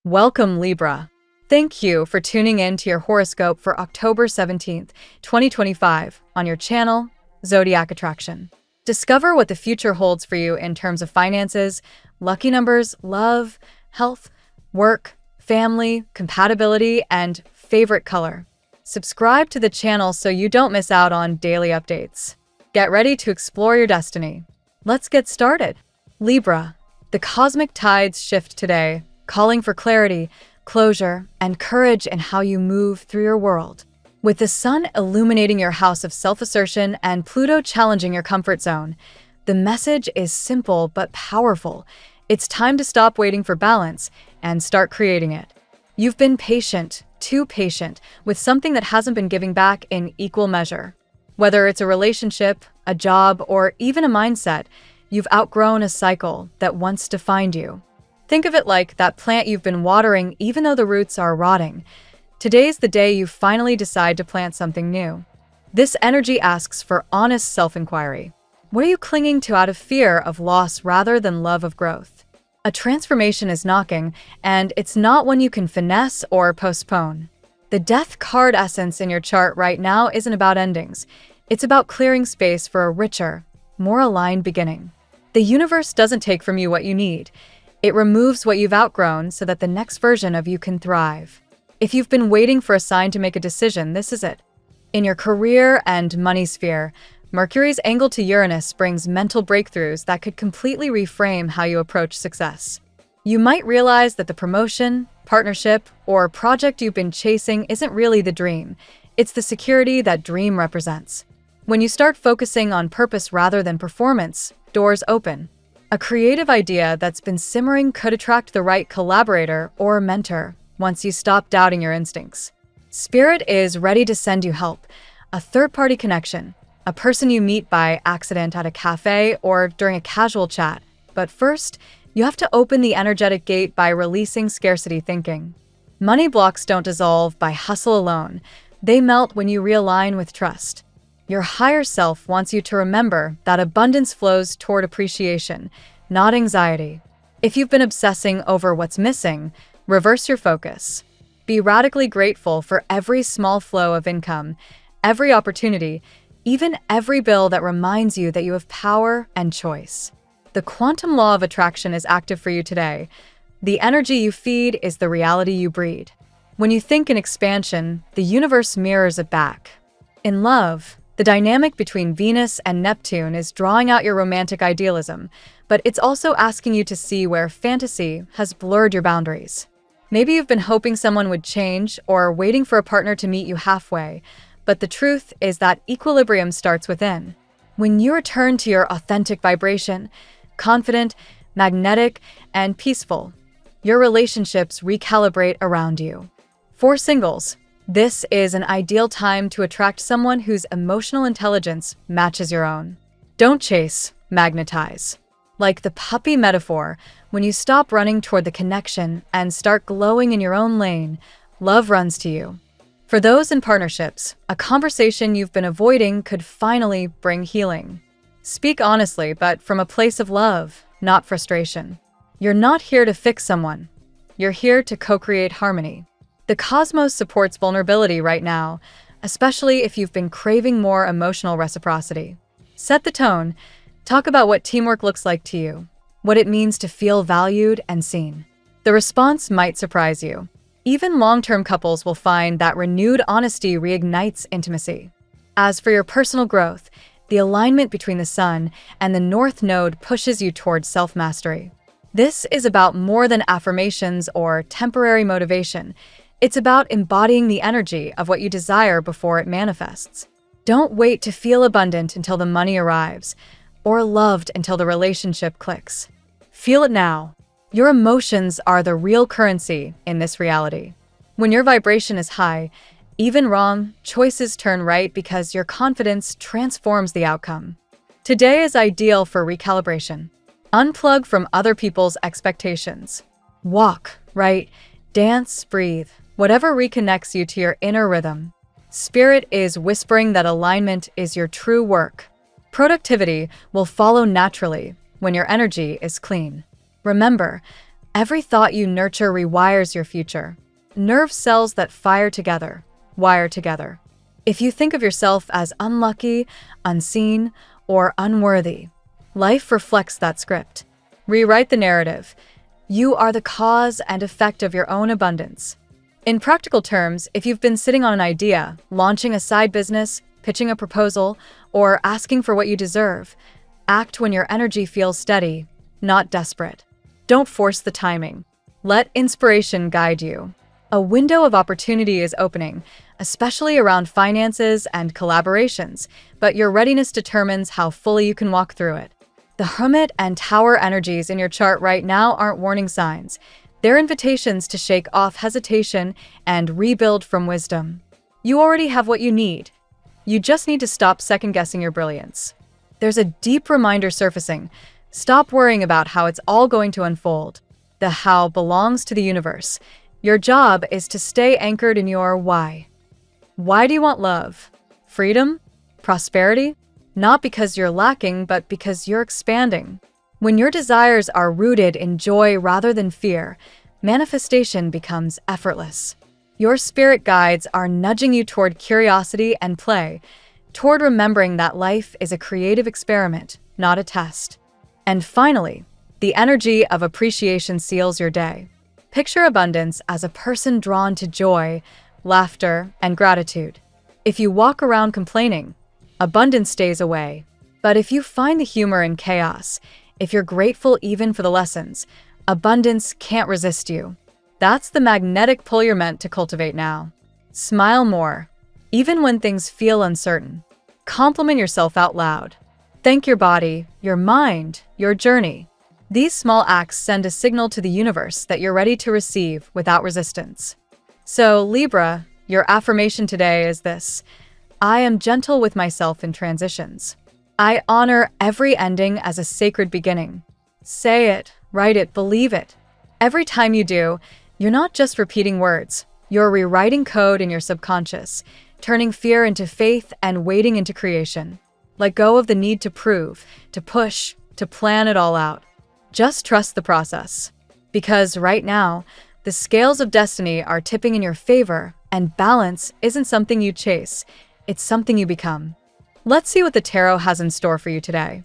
Welcome, Libra. Thank you for tuning in to your horoscope for October 17th, 2025 on your channel, Zodiac Attraction. Discover what the future holds for you in terms of finances, lucky numbers, love, health, work, family, compatibility, and favorite color. Subscribe to the channel so you don't miss out on daily updates. Get ready to explore your destiny. Let's get started. Libra, the cosmic tides shift today, calling for clarity, closure, and courage in how you move through your world. With the sun illuminating your house of self-assertion and Pluto challenging your comfort zone, the message is simple but powerful. It's time to stop waiting for balance and start creating it. You've been patient, too patient, with something that hasn't been giving back in equal measure. Whether it's a relationship, a job, or even a mindset, you've outgrown a cycle that once defined you. Think of it like that plant you've been watering even though the roots are rotting. Today's the day you finally decide to plant something new. This energy asks for honest self-inquiry. What are you clinging to out of fear of loss rather than love of growth? A transformation is knocking, and it's not one you can finesse or postpone. The Death card essence in your chart right now isn't about endings. It's about clearing space for a richer, more aligned beginning. The universe doesn't take from you what you need. It removes what you've outgrown so that the next version of you can thrive. If you've been waiting for a sign to make a decision, this is it. In your career and money sphere, Mercury's angle to Uranus brings mental breakthroughs that could completely reframe how you approach success. You might realize that the promotion, partnership, or project you've been chasing isn't really the dream. It's the security that dream represents. When you start focusing on purpose rather than performance, doors open. A creative idea that's been simmering could attract the right collaborator or mentor once you stop doubting your instincts. Spirit is ready to send you help, a third-party connection, a person you meet by accident at a cafe or during a casual chat. But first, you have to open the energetic gate by releasing scarcity thinking. Money blocks don't dissolve by hustle alone. They melt when you realign with trust. Your higher self wants you to remember that abundance flows toward appreciation, not anxiety. If you've been obsessing over what's missing, reverse your focus. Be radically grateful for every small flow of income, every opportunity, even every bill that reminds you that you have power and choice. The quantum law of attraction is active for you today. The energy you feed is the reality you breed. When you think in expansion, the universe mirrors it back. In love, the dynamic between Venus and Neptune is drawing out your romantic idealism, but it's also asking you to see where fantasy has blurred your boundaries. Maybe you've been hoping someone would change or waiting for a partner to meet you halfway, but the truth is that equilibrium starts within. When you return to your authentic vibration, confident, magnetic, and peaceful, your relationships recalibrate around you. For singles, this is an ideal time to attract someone whose emotional intelligence matches your own. Don't chase, magnetize. Like the puppy metaphor, when you stop running toward the connection and start glowing in your own lane, love runs to you. For those in partnerships, a conversation you've been avoiding could finally bring healing. Speak honestly, but from a place of love, not frustration. You're not here to fix someone. You're here to co-create harmony. The cosmos supports vulnerability right now, especially if you've been craving more emotional reciprocity. Set the tone. Talk about what teamwork looks like to you, what it means to feel valued and seen. The response might surprise you. Even long-term couples will find that renewed honesty reignites intimacy. As for your personal growth, the alignment between the Sun and the North Node pushes you towards self-mastery. This is about more than affirmations or temporary motivation. It's about embodying the energy of what you desire before it manifests. Don't wait to feel abundant until the money arrives, or loved until the relationship clicks. Feel it now. Your emotions are the real currency in this reality. When your vibration is high, even wrong choices turn right because your confidence transforms the outcome. Today is ideal for recalibration. Unplug from other people's expectations. Walk, write, dance, breathe. Whatever reconnects you to your inner rhythm. Spirit is whispering that alignment is your true work. Productivity will follow naturally when your energy is clean. Remember, Every thought you nurture rewires your future. Nerve cells that fire together, wire together. If you think of yourself as unlucky, unseen, or unworthy, life reflects that script. Rewrite the narrative. You are the cause and effect of your own abundance. In practical terms, if you've been sitting on an idea, launching a side business, pitching a proposal, or asking for what you deserve, act when your energy feels steady, not desperate. Don't force the timing. Let inspiration guide you. A window of opportunity is opening, especially around finances and collaborations, but your readiness determines how fully you can walk through it. The Hermit and Tower energies in your chart right now aren't warning signs. They're invitations to shake off hesitation and rebuild from wisdom. You already have what you need. You just need to stop second-guessing your brilliance. There's a deep reminder surfacing. Stop worrying about how it's all going to unfold. The how belongs to the universe. Your job is to stay anchored in your why. Why do you want love? Freedom? Prosperity? Not because you're lacking, but because you're expanding. When your desires are rooted in joy rather than fear, manifestation becomes effortless. Your spirit guides are nudging you toward curiosity and play, toward remembering that life is a creative experiment, not a test. And finally, the energy of appreciation seals your day. Picture abundance as a person drawn to joy, laughter, and gratitude. If you walk around complaining, abundance stays away. But if you find the humor in chaos, if you're grateful even for the lessons, abundance can't resist you. That's the magnetic pull you're meant to cultivate now. Smile more, even when things feel uncertain. Compliment yourself out loud. Thank your body, your mind, your journey. These small acts send a signal to the universe that you're ready to receive without resistance. So, Libra, your affirmation today is this: I am gentle with myself in transitions. I honor every ending as a sacred beginning. Say it, write it, believe it. Every time you do, you're not just repeating words, you're rewriting code in your subconscious, turning fear into faith and waiting into creation. Let go of the need to prove, to push, to plan it all out. Just trust the process. Because right now, the scales of destiny are tipping in your favor, and balance isn't something you chase, it's something you become. Let's see what the tarot has in store for you today.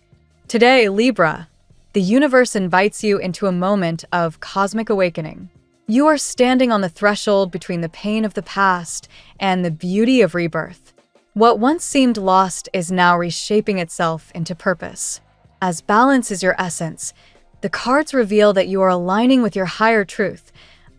Today, Libra, the universe invites you into a moment of cosmic awakening. You are standing on the threshold between the pain of the past and the beauty of rebirth. What once seemed lost is now reshaping itself into purpose. As balance is your essence, the cards reveal that you are aligning with your higher truth,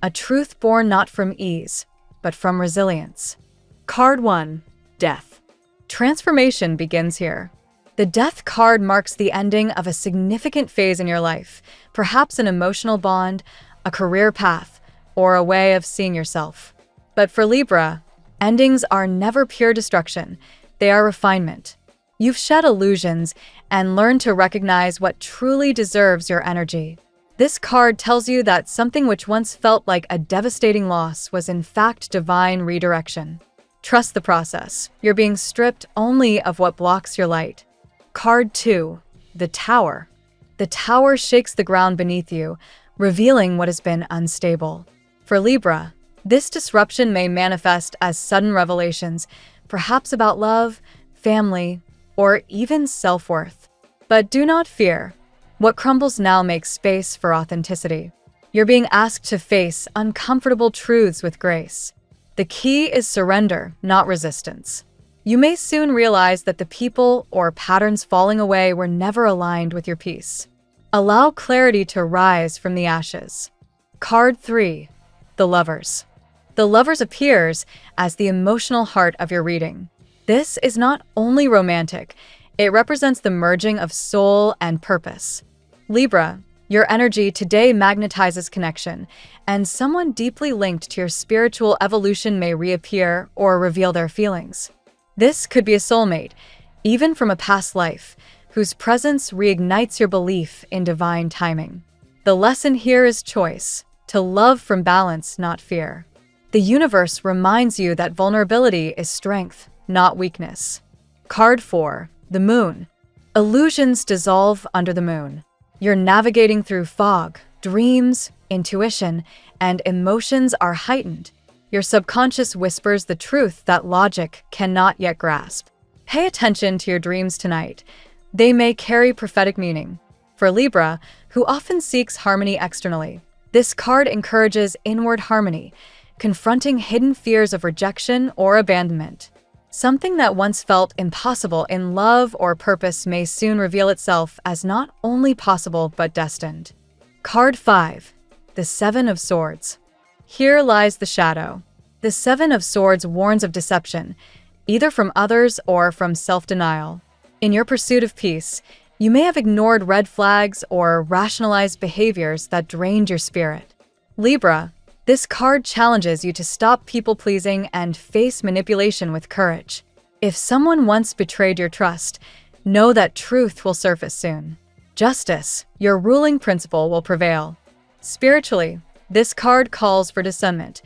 a truth born not from ease, but from resilience. Card 1, Death. Transformation begins here. The Death card marks the ending of a significant phase in your life, perhaps an emotional bond, a career path, or a way of seeing yourself. But for Libra, endings are never pure destruction, they are refinement. You've shed illusions and learned to recognize what truly deserves your energy. This card tells you that something which once felt like a devastating loss was in fact divine redirection. Trust the process. You're being stripped only of what blocks your light. Card 2, the Tower. The Tower shakes the ground beneath you, revealing what has been unstable. For Libra, this disruption may manifest as sudden revelations, perhaps about love, family, or even self-worth. But do not fear. What crumbles now makes space for authenticity. You're being asked to face uncomfortable truths with grace. The key is surrender, not resistance. You may soon realize that the people or patterns falling away were never aligned with your peace. Allow clarity to rise from the ashes. Card 3, the Lovers. The Lovers appears as the emotional heart of your reading. This is not only romantic, it represents the merging of soul and purpose. Libra, your energy today magnetizes connection, and someone deeply linked to your spiritual evolution may reappear or reveal their feelings. This could be a soulmate, even from a past life, whose presence reignites your belief in divine timing. The lesson here is choice, to love from balance, not fear. The universe reminds you that vulnerability is strength, not weakness. Card 4, the Moon. Illusions dissolve under the moon. You're navigating through fog, dreams, intuition, and emotions are heightened. Your subconscious whispers the truth that logic cannot yet grasp. Pay attention to your dreams tonight. They may carry prophetic meaning. For Libra, who often seeks harmony externally, this card encourages inward harmony, confronting hidden fears of rejection or abandonment. Something that once felt impossible in love or purpose may soon reveal itself as not only possible but destined. Card 5. The Seven of Swords. Here lies the shadow. The Seven of Swords warns of deception, either from others or from self-denial. In your pursuit of peace, you may have ignored red flags or rationalized behaviors that drained your spirit. Libra, this card challenges you to stop people-pleasing and face manipulation with courage. If someone once betrayed your trust, know that truth will surface soon. Justice, your ruling principle, will prevail. Spiritually, this card calls for discernment.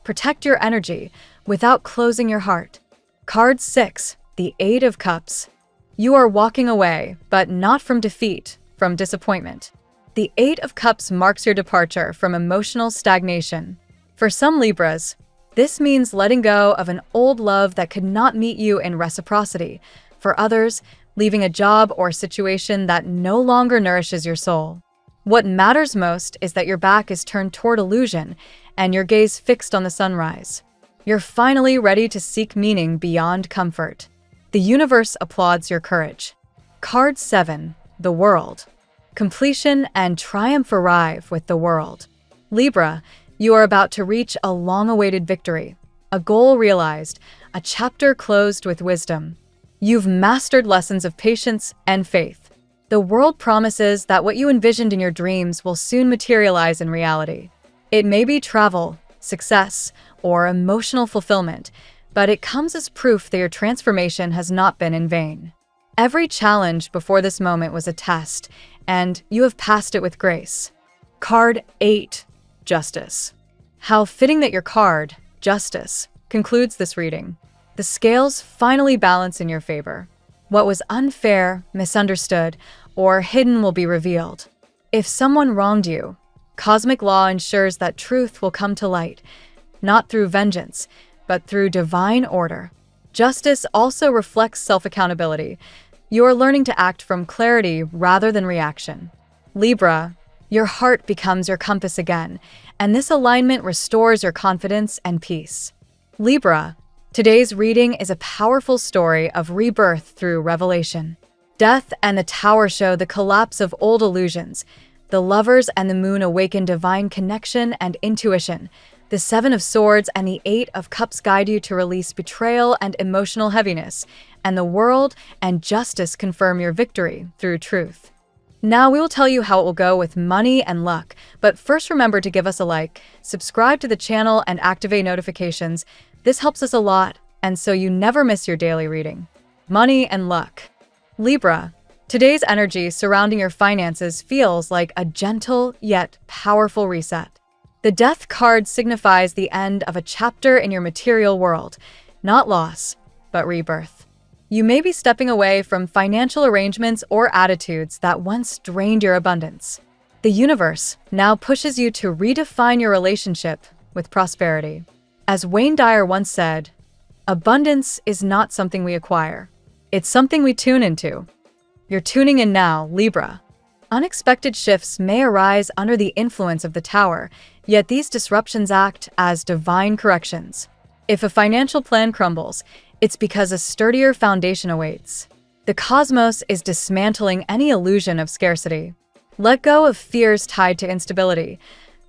Protect your energy without closing your heart. Card 6, the Eight of Cups. You are walking away, but not from defeat, from disappointment. The Eight of Cups marks your departure from emotional stagnation. For some Libras, this means letting go of an old love that could not meet you in reciprocity. For others, leaving a job or situation that no longer nourishes your soul. What matters most is that your back is turned toward illusion and your gaze fixed on the sunrise. You're finally ready to seek meaning beyond comfort. The universe applauds your courage. Card 7, the World. Completion and triumph arrive with the World. Libra, you are about to reach a long-awaited victory, a goal realized, a chapter closed with wisdom. You've mastered lessons of patience and faith. The world promises that what you envisioned in your dreams will soon materialize in reality. It may be travel, success, or emotional fulfillment, but it comes as proof that your transformation has not been in vain. Every challenge before this moment was a test, and you have passed it with grace. Card 8, Justice. How fitting that your card, Justice, concludes this reading. The scales finally balance in your favor. What was unfair, misunderstood, or hidden will be revealed. If someone wronged you, cosmic law ensures that truth will come to light, not through vengeance, but through divine order. Justice also reflects self-accountability. You are learning to act from clarity rather than reaction. Libra, your heart becomes your compass again, and this alignment restores your confidence and peace. Libra, today's reading is a powerful story of rebirth through revelation. Death and the Tower show the collapse of old illusions. The Lovers and the Moon awaken divine connection and intuition. The Seven of Swords and the Eight of Cups guide you to release betrayal and emotional heaviness, and the World and Justice confirm your victory through truth. Now we will tell you how it will go with money and luck, but first remember to give us a like, subscribe to the channel, and activate notifications. This helps us a lot, and so you never miss your daily reading. Money and luck. Libra, today's energy surrounding your finances feels like a gentle yet powerful reset. The Death card signifies the end of a chapter in your material world, not loss, but rebirth. You may be stepping away from financial arrangements or attitudes that once drained your abundance. The universe now pushes you to redefine your relationship with prosperity. As Wayne Dyer once said, abundance is not something we acquire. It's something we tune into. You're tuning in now, Libra. Unexpected shifts may arise under the influence of the Tower, yet these disruptions act as divine corrections. If a financial plan crumbles, it's because a sturdier foundation awaits. The cosmos is dismantling any illusion of scarcity. Let go of fears tied to instability.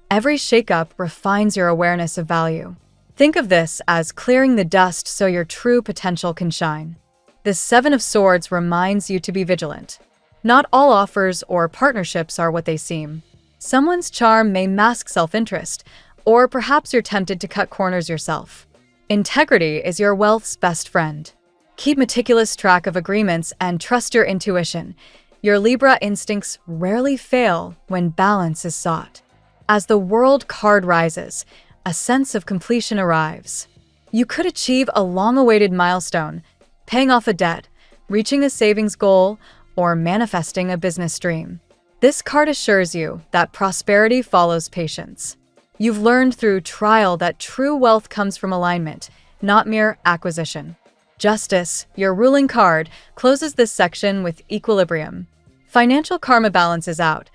Every shakeup refines your awareness of value. Think of this as clearing the dust so your true potential can shine. The Seven of Swords reminds you to be vigilant. Not all offers or partnerships are what they seem. Someone's charm may mask self-interest, or perhaps you're tempted to cut corners yourself. Integrity is your wealth's best friend. Keep meticulous track of agreements and trust your intuition. Your Libra instincts rarely fail when balance is sought. As the World card rises, a sense of completion arrives. You could achieve a long-awaited milestone, paying off a debt, reaching a savings goal, or manifesting a business dream. This card assures you that prosperity follows patience. You've learned through trial that true wealth comes from alignment, not mere acquisition. Justice, your ruling card, closes this section with equilibrium. Financial karma balances out.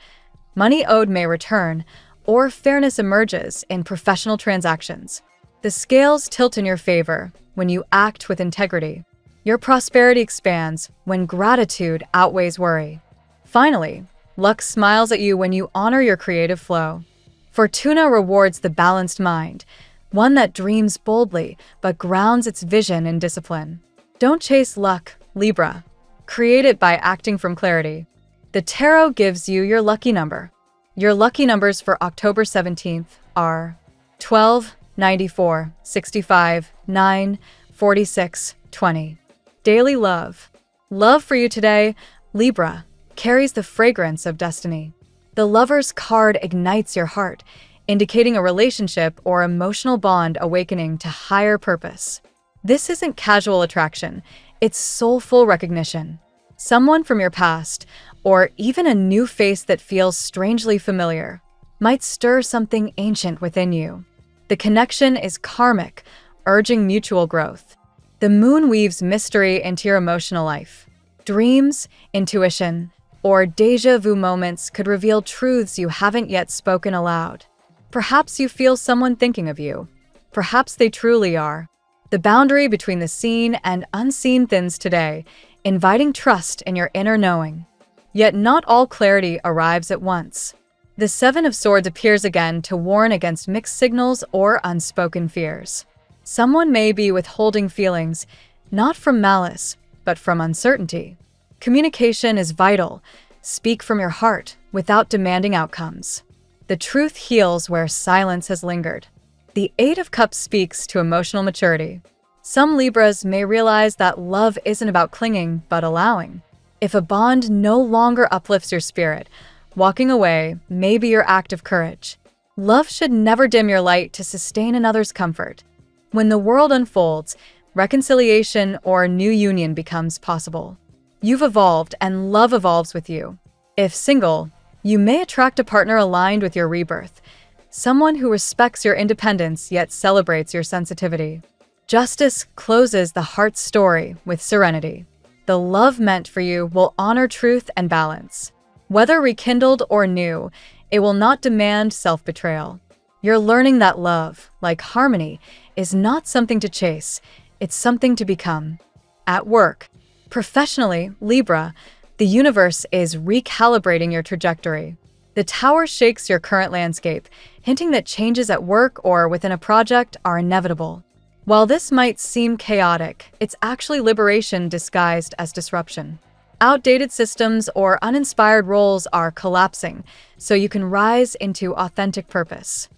Money owed may return, or fairness emerges in professional transactions. The scales tilt in your favor when you act with integrity. Your prosperity expands when gratitude outweighs worry. Finally, luck smiles at you when you honor your creative flow. Fortuna rewards the balanced mind, one that dreams boldly but grounds its vision in discipline. Don't chase luck, Libra. Create it by acting from clarity. The tarot gives you your lucky number. Your lucky numbers for October 17th are 12, 94, 65, 9, 46, 20. Daily love. Love for you today, Libra, carries the fragrance of destiny. The Lover's card ignites your heart, indicating a relationship or emotional bond awakening to higher purpose. This isn't casual attraction, it's soulful recognition. Someone from your past, or even a new face that feels strangely familiar, might stir something ancient within you. The connection is karmic, urging mutual growth. The moon weaves mystery into your emotional life. Dreams, intuition, or déjà vu moments could reveal truths you haven't yet spoken aloud. Perhaps you feel someone thinking of you. Perhaps they truly are. The boundary between the seen and unseen thins today, inviting trust in your inner knowing. Yet not all clarity arrives at once. The Seven of Swords appears again to warn against mixed signals or unspoken fears. Someone may be withholding feelings, not from malice, but from uncertainty. Communication is vital. Speak from your heart without demanding outcomes. The truth heals where silence has lingered. The Eight of Cups speaks to emotional maturity. Some Libras may realize that love isn't about clinging, but allowing. If a bond no longer uplifts your spirit, walking away may be your act of courage. Love should never dim your light to sustain another's comfort. When the world unfolds, reconciliation or new union becomes possible. You've evolved and love evolves with you. If single, you may attract a partner aligned with your rebirth, someone who respects your independence yet celebrates your sensitivity. Justice closes the heart's story with serenity. The love meant for you will honor truth and balance. Whether rekindled or new, it will not demand self-betrayal. You're learning that love, like harmony, is not something to chase, it's something to become. At work, professionally, Libra, the universe is recalibrating your trajectory. The Tower shakes your current landscape, hinting that changes at work or within a project are inevitable. While this might seem chaotic, it's actually liberation disguised as disruption. Outdated systems or uninspired roles are collapsing, so you can rise into authentic purpose.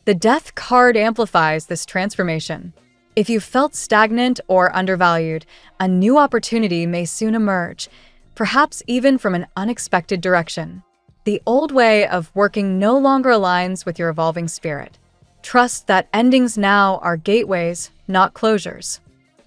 The Death card amplifies this transformation. If you felt stagnant or undervalued, a new opportunity may soon emerge, perhaps even from an unexpected direction. The old way of working no longer aligns with your evolving spirit. Trust that endings now are gateways, not closures.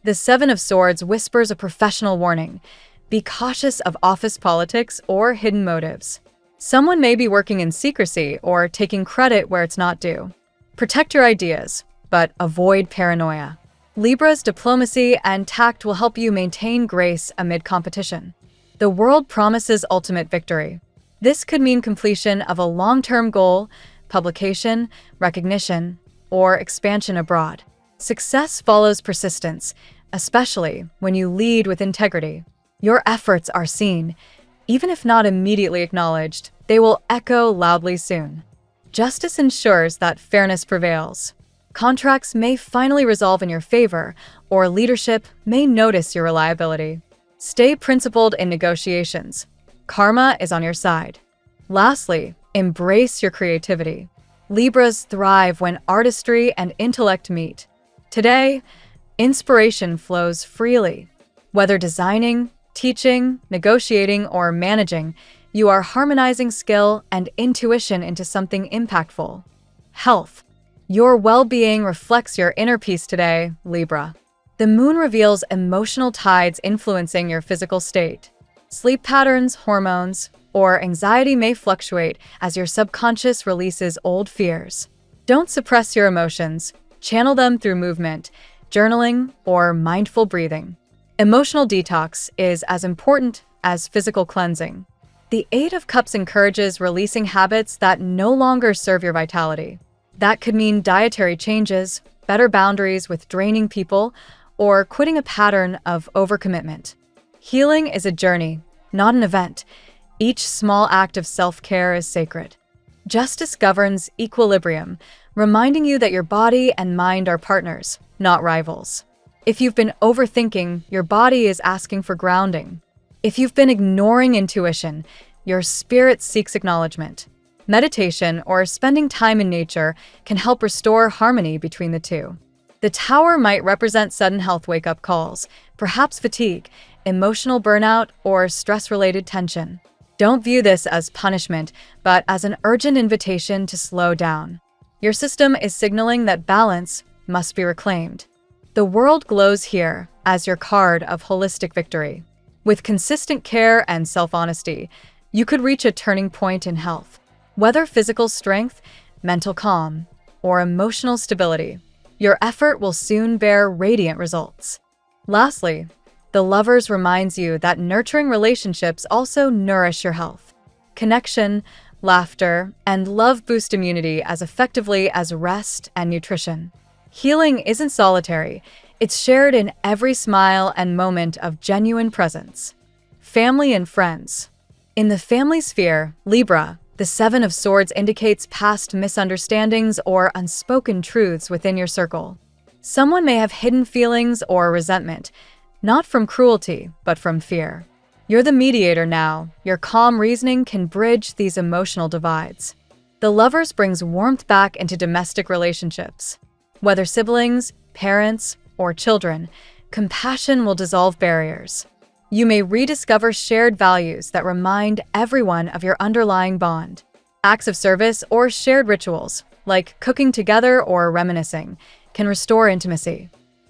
The Seven of Swords whispers a professional warning. Be cautious of office politics or hidden motives. Someone may be working in secrecy or taking credit where it's not due. Protect your ideas, but avoid paranoia. Libra's diplomacy and tact will help you maintain grace amid competition. The world promises ultimate victory. This could mean completion of a long-term goal, publication, recognition, or expansion abroad. Success follows persistence, especially when you lead with integrity. Your efforts are seen. Even if not immediately acknowledged, they will echo loudly soon. Justice ensures that fairness prevails. Contracts may finally resolve in your favor, or leadership may notice your reliability. Stay principled in negotiations. Karma is on your side. Lastly, embrace your creativity. Libras thrive when artistry and intellect meet. Today, inspiration flows freely. Whether designing, teaching, negotiating, or managing, you are harmonizing skill and intuition into something impactful. Health. Your well-being reflects your inner peace today, Libra. The moon reveals emotional tides influencing your physical state. Sleep patterns, hormones, or anxiety may fluctuate as your subconscious releases old fears. Don't suppress your emotions. Channel them through movement, journaling, or mindful breathing. Emotional detox is as important as physical cleansing. The Eight of Cups encourages releasing habits that no longer serve your vitality. That could mean dietary changes, better boundaries with draining people, or quitting a pattern of overcommitment. Healing is a journey, not an event. Each small act of self-care is sacred. Justice governs equilibrium, reminding you that your body and mind are partners, not rivals. If you've been overthinking, your body is asking for grounding. If you've been ignoring intuition, your spirit seeks acknowledgement. Meditation or spending time in nature can help restore harmony between the two. The Tower might represent sudden health wake-up calls, perhaps fatigue, emotional burnout, or stress-related tension. Don't view this as punishment, but as an urgent invitation to slow down. Your system is signaling that balance must be reclaimed. The world glows here as your card of holistic victory. With consistent care and self-honesty, you could reach a turning point in health. Whether physical strength, mental calm, or emotional stability, your effort will soon bear radiant results. Lastly, the Lovers reminds you that nurturing relationships also nourish your health. Connection, laughter, and love boost immunity as effectively as rest and nutrition. Healing isn't solitary, it's shared in every smile and moment of genuine presence. Family and friends. In the family sphere, Libra, the Seven of Swords indicates past misunderstandings or unspoken truths within your circle. Someone may have hidden feelings or resentment, not from cruelty, but from fear. You're the mediator now. Your calm reasoning can bridge these emotional divides. The Lovers brings warmth back into domestic relationships. Whether siblings, parents, or children, compassion will dissolve barriers. You may rediscover shared values that remind everyone of your underlying bond. Acts of service or shared rituals, like cooking together or reminiscing, can restore intimacy.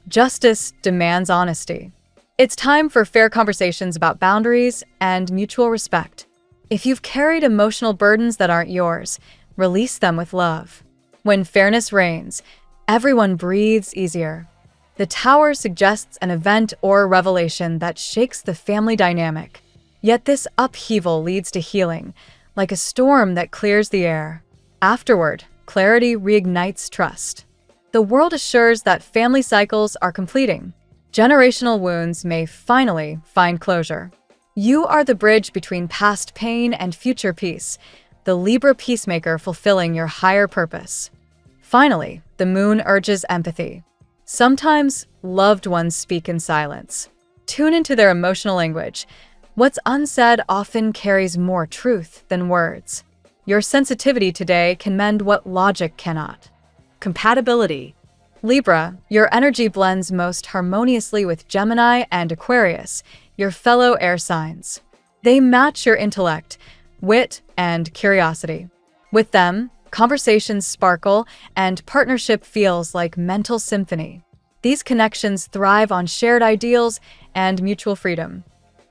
Justice demands honesty. It's time for fair conversations about boundaries and mutual respect. If you've carried emotional burdens that aren't yours, release them with love. When fairness reigns, everyone breathes easier. The Tower suggests an event or revelation that shakes the family dynamic. Yet this upheaval leads to healing, like a storm that clears the air. Afterward, clarity reignites trust. The world assures that family cycles are completing. Generational wounds may finally find closure. You are the bridge between past pain and future peace, the Libra peacemaker fulfilling your higher purpose. Finally, the Moon urges empathy. Sometimes, loved ones speak in silence. Tune into their emotional language. What's unsaid often carries more truth than words. Your sensitivity today can mend what logic cannot. Compatibility. Libra, your energy blends most harmoniously with Gemini and Aquarius, your fellow air signs. They match your intellect, wit, and curiosity. With them, conversations sparkle, and partnership feels like mental symphony. These connections thrive on shared ideals and mutual freedom.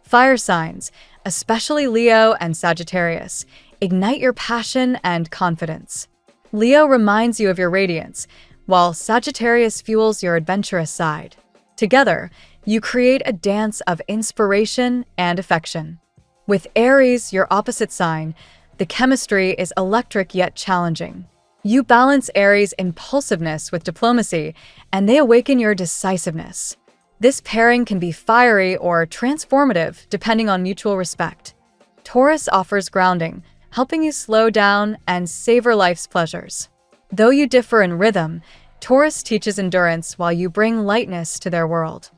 Fire signs, especially Leo and Sagittarius, ignite your passion and confidence. Leo reminds you of your radiance, while Sagittarius fuels your adventurous side. Together, you create a dance of inspiration and affection. With Aries, your opposite sign, the chemistry is electric yet challenging. You balance Aries' impulsiveness with diplomacy, and they awaken your decisiveness. This pairing can be fiery or transformative, depending on mutual respect. Taurus offers grounding, helping you slow down and savor life's pleasures. Though you differ in rhythm, Taurus teaches endurance while you bring lightness to their world.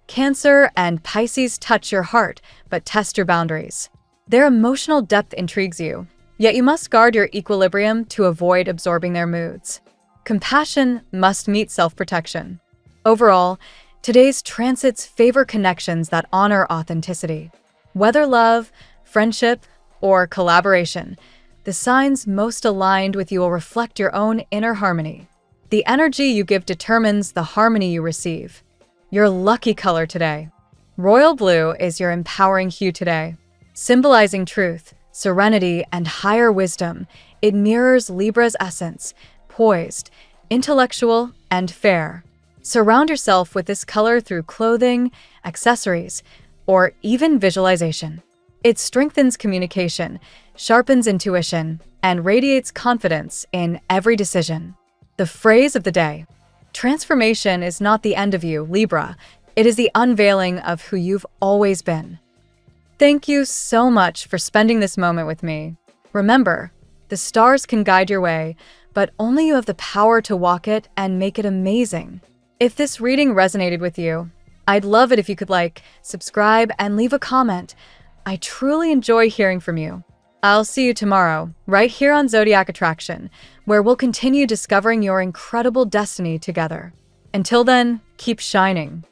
Cancer and Pisces touch your heart, but test your boundaries. Their emotional depth intrigues you, yet you must guard your equilibrium to avoid absorbing their moods. Compassion must meet self-protection. Overall, today's transits favor connections that honor authenticity. Whether love, friendship, or collaboration, the signs most aligned with you will reflect your own inner harmony. The energy you give determines the harmony you receive. Your lucky color today. Royal blue is your empowering hue today, symbolizing truth, serenity, and higher wisdom. It mirrors Libra's essence, poised, intellectual, and fair. Surround yourself with this color through clothing, accessories, or even visualization. It strengthens communication, sharpens intuition, and radiates confidence in every decision. The phrase of the day: transformation is not the end of you, Libra. It is the unveiling of who you've always been. Thank you so much for spending this moment with me. Remember, the stars can guide your way, but only you have the power to walk it and make it amazing. If this reading resonated with you, I'd love it if you could like, subscribe, and leave a comment. I truly enjoy hearing from you. I'll see you tomorrow, right here on Zodiac Attraction, where we'll continue discovering your incredible destiny together. Until then, keep shining.